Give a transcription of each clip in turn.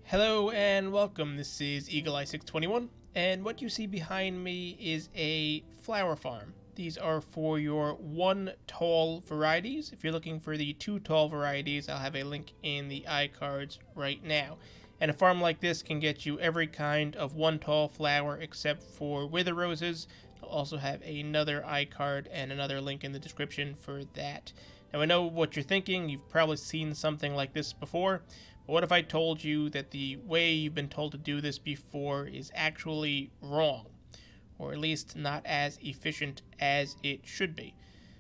Hello and welcome. This is Eagle Eye 621, and what you see behind me is a flower farm. These are for your 1 tall varieties. If you're looking for the 2 tall varieties, I'll have a link in the iCards right now. And a farm like this can get you every kind of 1 tall flower except for wither roses. I'll also have another iCard and another link in the description for that. Now I know what you're thinking. You've probably seen something like this before. But what if I told you that the way you've been told to do this before is actually wrong? Or at least not as efficient as it should be.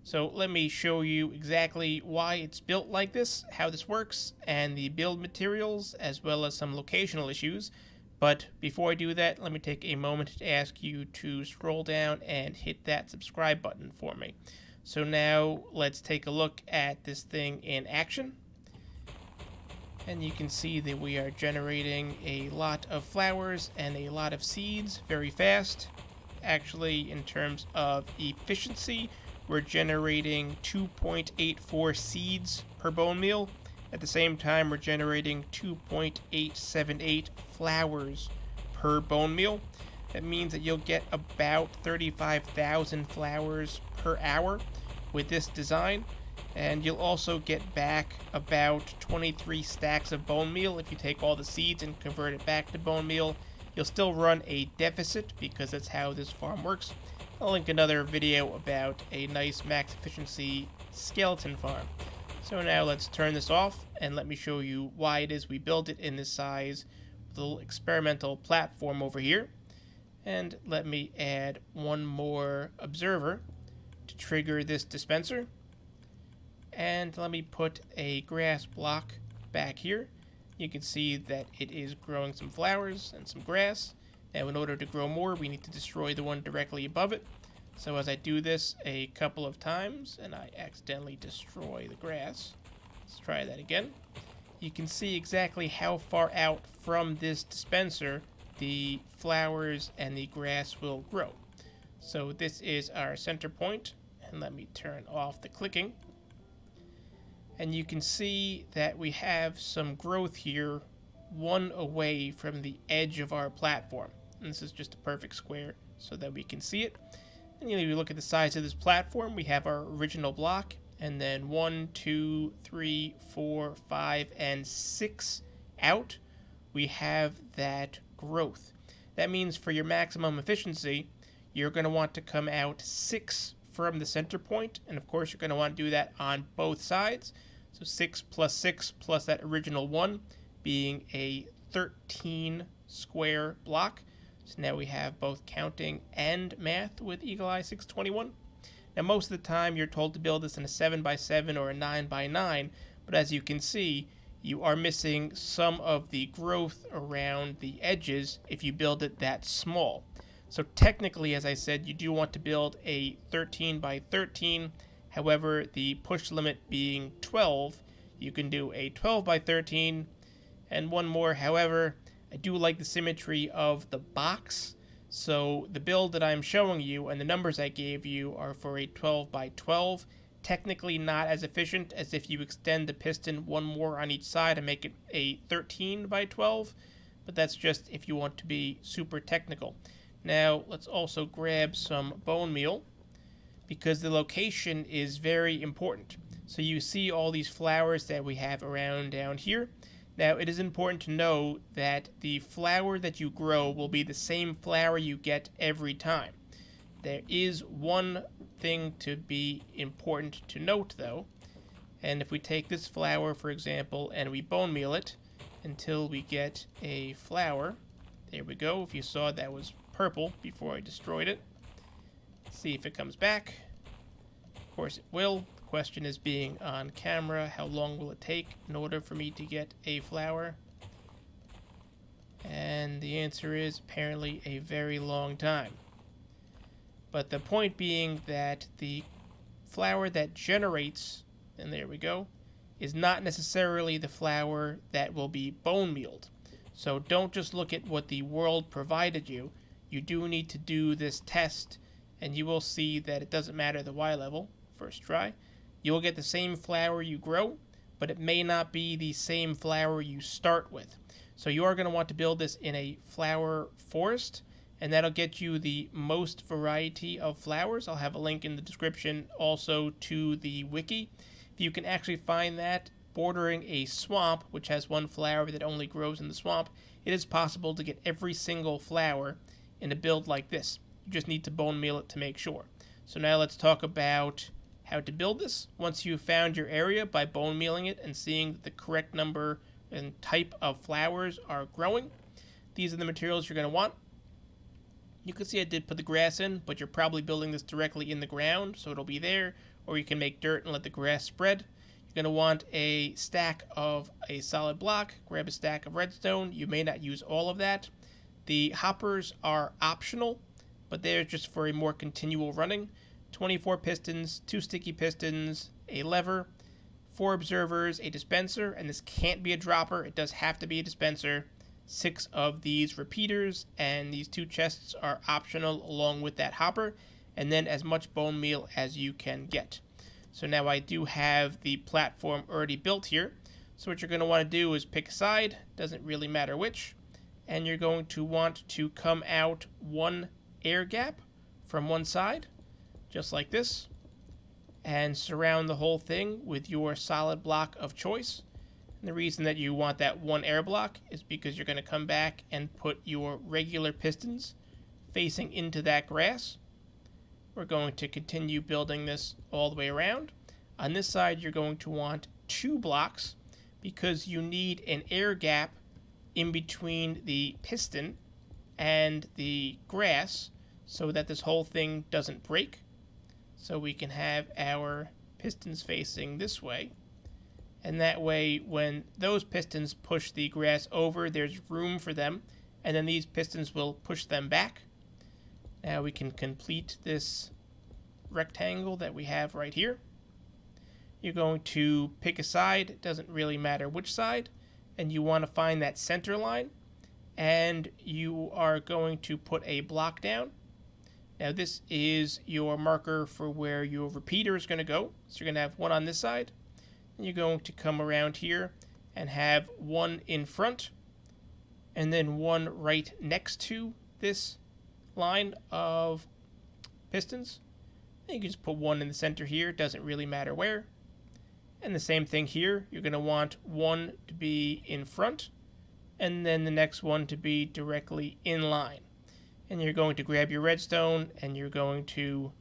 So let me show you exactly why it's built like this, how this works, and the build materials, as well as some locational issues. But before I do that, let me take a moment to ask you to scroll down and hit that subscribe button for me. So now let's take a look at this thing in action. And you can see that we are generating a lot of flowers and a lot of seeds very fast. Actually, in terms of efficiency, we're generating 2.84 seeds per bone meal. At the same time, we're generating 2.878 flowers per bone meal. That means that you'll get about 35,000 flowers per hour with this design. And you'll also get back about 23 stacks of bone meal if you take all the seeds and convert it back to bone meal. You'll still run a deficit because that's how this farm works. I'll link another video about a nice max efficiency skeleton farm. So now let's turn this off and let me show you why it is we built it in this size with a little experimental platform over here. And let me add one more observer to trigger this dispenser. And let me put a grass block back here. You can see that it is growing some flowers and some grass. Now in order to grow more, we need to destroy the one directly above it. So as I do this a couple of times and I accidentally destroy the grass, let's try that again. You can see exactly how far out from this dispenser the flowers and the grass will grow. So this is our center point, and let me turn off the clicking. And you can see that we have some growth here, one away from the edge of our platform. And this is just a perfect square so that we can see it. And if you look at the size of this platform, we have our original block, and then 1, 2, 3, 4, 5, and 6 out, we have that growth. That means for your maximum efficiency, you're going to want to come out 6 from the center point, and of course you're going to want to do that on both sides. So 6 plus that original 1 being a 13 square block. So now we have both counting and math with Eagle Eye 621. Now most of the time you're told to build this in a 7x7 or a 9x9, but as you can see, you are missing some of the growth around the edges if you build it that small. So technically, as I said, you do want to build a 13x13. However, the push limit being 12, you can do a 12x13. And one more, however, I do like the symmetry of the box. So the build that I'm showing you and the numbers I gave you are for a 12x12. Technically not as efficient as if you extend the piston one more on each side and make it a 13x12. But that's just if you want to be super technical. Now, let's also grab some bone meal, because the location is very important. So you see all these flowers that we have around down here. Now, it is important to know that the flower that you grow will be the same flower you get every time. There is one thing to be important to note, though. And if we take this flower, for example, and we bone meal it until we get a flower. There we go. If you saw, that was purple before I destroyed it. Let's see if it comes back. Of course it will. The question is, being on camera, how long will it take in order for me to get a flower? And the answer is apparently a very long time. But the point being that the flower that generates, and there we go, is not necessarily the flower that will be bone mealed. So don't just look at what the world provided you. You do need to do this test, and you will see that it doesn't matter the Y level, first try. You will get the same flower you grow, but it may not be the same flower you start with. So you are going to want to build this in a flower forest, and that'll get you the most variety of flowers. I'll have a link in the description also to the wiki. If you can actually find that bordering a swamp, which has one flower that only grows in the swamp, it is possible to get every single flower in a build like this. You just need to bone meal it to make sure. So now let's talk about how to build this. Once you've found your area by bone mealing it and seeing the correct number and type of flowers are growing, these are the materials you're going to want. You can see I did put the grass in, but you're probably building this directly in the ground, so it'll be there, or you can make dirt and let the grass spread. You're going to want a stack of a solid block. Grab a stack of redstone. You may not use all of that. The hoppers are optional, but they're just for a more continual running. 24 pistons, 2 sticky pistons, a lever, 4 observers, a dispenser, and this can't be a dropper. It does have to be a dispenser. 6 of these repeaters, and these 2 chests are optional along with that hopper, and then as much bone meal as you can get. So now I do have the platform already built here. So what you're going to want to do is pick a side, doesn't really matter which, and you're going to want to come out one air gap from one side, just like this, and surround the whole thing with your solid block of choice. And the reason that you want that one air block is because you're going to come back and put your regular pistons facing into that grass. We're going to continue building this all the way around. On this side, you're going to want 2 blocks because you need an air gap in between the piston and the grass so that this whole thing doesn't break. So we can have our pistons facing this way. And that way, when those pistons push the grass over, there's room for them, and then these pistons will push them back. Now we can complete this rectangle that we have right here. You're going to pick a side, it doesn't really matter which side, and you want to find that center line, and you are going to put a block down. Now this is your marker for where your repeater is going to go. So you're going to have one on this side, and you're going to come around here and have one in front, and then one right next to this line of pistons. And you can just put one in the center here, it doesn't really matter where. And the same thing here, you're going to want one to be in front, and then the next one to be directly in line. And you're going to grab your redstone, and you're going to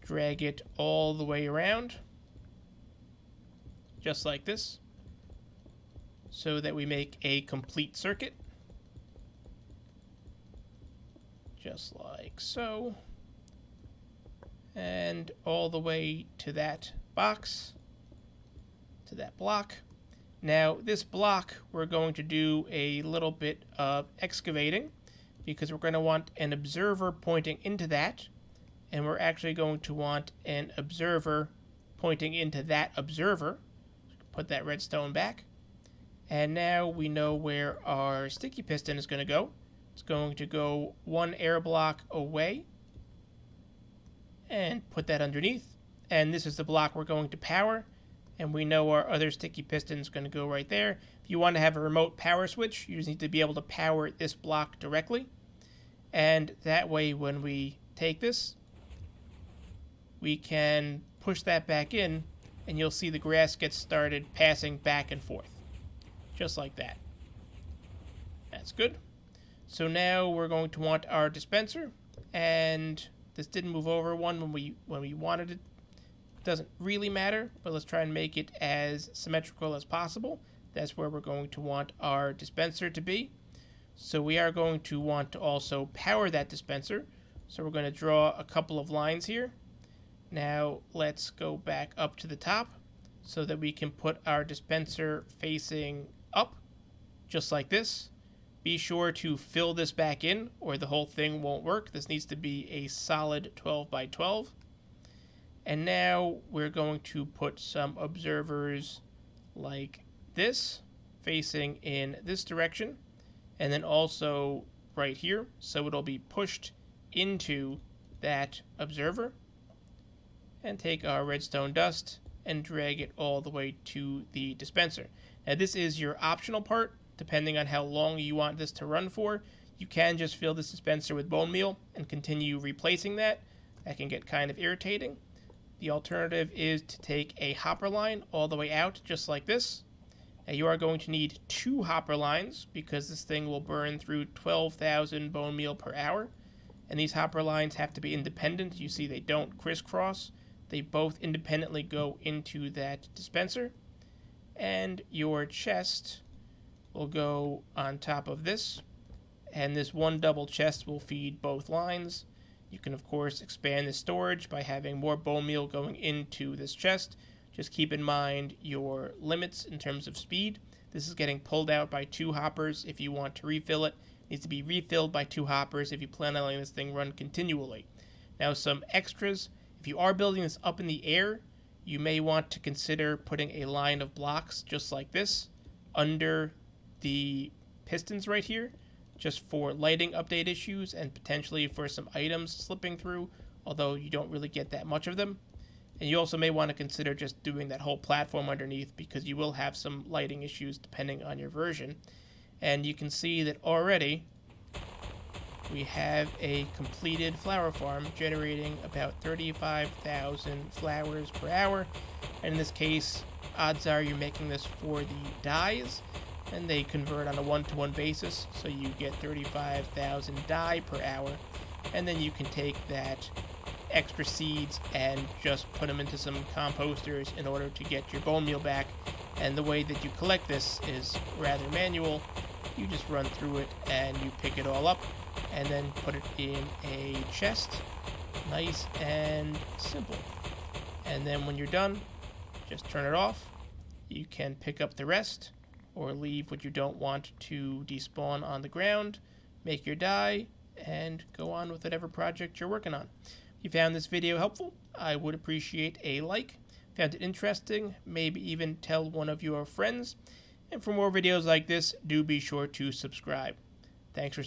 drag it all the way around, just like this, so that we make a complete circuit. Just like so. And all the way to that box, to that block. Now, this block, we're going to do a little bit of excavating because we're going to want an observer pointing into that, and we're actually going to want an observer pointing into that observer. Put that redstone back. And now we know where our sticky piston is going to go. It's going to go one air block away and put that underneath. And this is the block we're going to power. And we know our other sticky piston is going to go right there. If you want to have a remote power switch, you just need to be able to power this block directly. And that way, when we take this, we can push that back in, and you'll see the grass gets started passing back and forth. Just like that. That's good. So now we're going to want our dispenser, and this didn't move over one when we wanted it. Doesn't really matter, but let's try and make it as symmetrical as possible. That's where we're going to want our dispenser to be. So we are going to want to also power that dispenser. So we're going to draw a couple of lines here. Now let's go back up to the top so that we can put our dispenser facing up, just like this. Be sure to fill this back in or the whole thing won't work. This needs to be a solid 12 by 12. And now we're going to put some observers like this, facing in this direction, and then also right here, so it'll be pushed into that observer. And take our redstone dust and drag it all the way to the dispenser. Now this is your optional part. depending on how long you want this to run for. You can just fill the dispenser with bone meal and continue replacing that. That can get kind of irritating. The alternative is to take a hopper line all the way out, just like this. Now you are going to need 2 hopper lines because this thing will burn through 12,000 bone meal per hour. And these hopper lines have to be independent. You see they don't crisscross. They both independently go into that dispenser. And your chest will go on top of this. And this one double chest will feed both lines. You can, of course, expand the storage by having more bone meal going into this chest. Just keep in mind your limits in terms of speed. This is getting pulled out by 2 hoppers if you want to refill it. It needs to be refilled by 2 hoppers if you plan on letting this thing run continually. Now, some extras. If you are building this up in the air, you may want to consider putting a line of blocks just like this under the pistons right here, just for lighting update issues and potentially for some items slipping through, although you don't really get that much of them. And you also may want to consider just doing that whole platform underneath because you will have some lighting issues depending on your version. And you can see that already we have a completed flower farm generating about 35,000 flowers per hour. And in this case, odds are you're making this for the dyes, and they convert on a 1-to-1 basis, so you get 35,000 dye per hour. And then you can take that extra seeds and just put them into some composters in order to get your bone meal back. And the way that you collect this is rather manual. You just run through it and you pick it all up and then put it in a chest. Nice and simple. And then when you're done, just turn it off. You can pick up the rest or leave what you don't want to despawn on the ground, make your dye, and go on with whatever project you're working on. If you found this video helpful, I would appreciate a like. Found it interesting, maybe even tell one of your friends. And for more videos like this, do be sure to subscribe. Thanks for